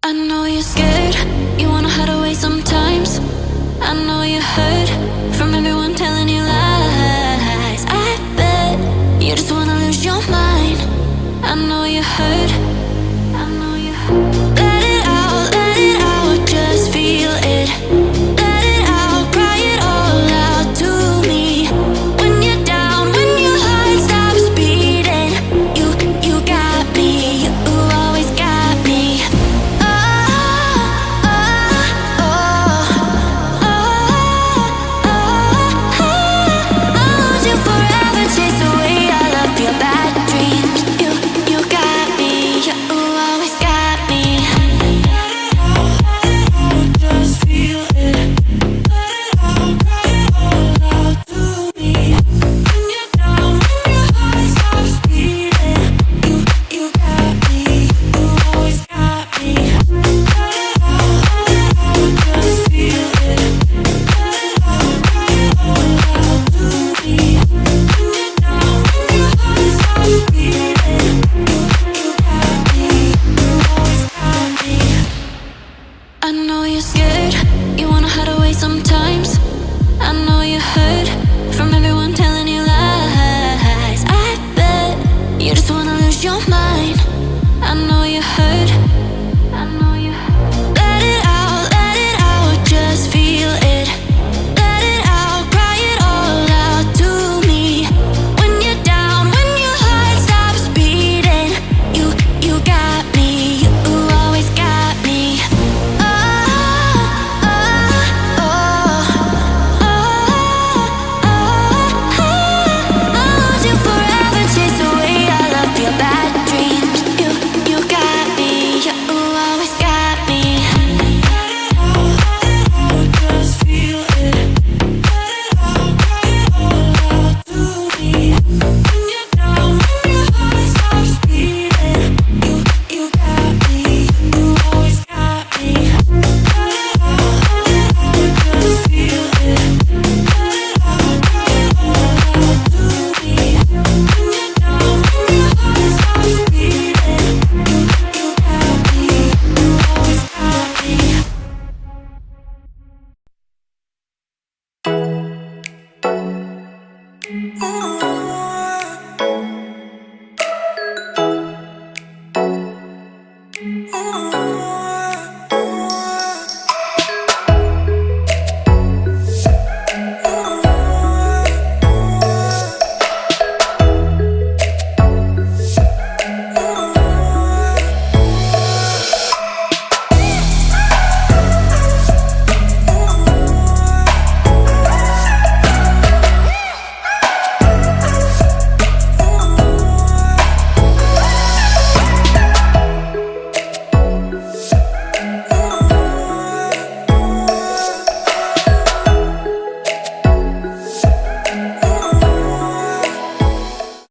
I know you're scared, you wanna hide away sometimes. I know you hurt from everyone telling you lies. I bet you just wanna lose your mind. I know you hurt, I know you hurt. Let it out, just feel it. Let it out, cry it all out to me. When you're down, when your heart stops beating, you got me, you always got me. I'll hold you forever, chase away all of your bad dreams. You got me, you always got me. Just feel it. Let it out, cry it all out to me. When you're down, when your heart stops beating, you got me, you always got me. Let it out, just feel it. Let it out, cry it all out to me. When you're down, when your heart stops beating, you got me, you always got me. I know you're scared, you wanna hide away sometimes. I know you hurt from everyone telling you lies. I bet you just wanna lose your mind. I know you hurt, I know you hurt. Let it out, just feel it. Let it out, cry it all out to me. When you're down, when your heart stops beating, you got me, you always got me. I'll hold you forever, chase away all of your bad dreams. You got me, you always got me. Let it out, just feel it. Let it out, cry it all out to me. When you're down, when your heart stops beating, you got me, you always got me. Let it out, just feel it. Let it out, cry it all out to me. When you're down, when your heart stops beating, you got me, you always got me.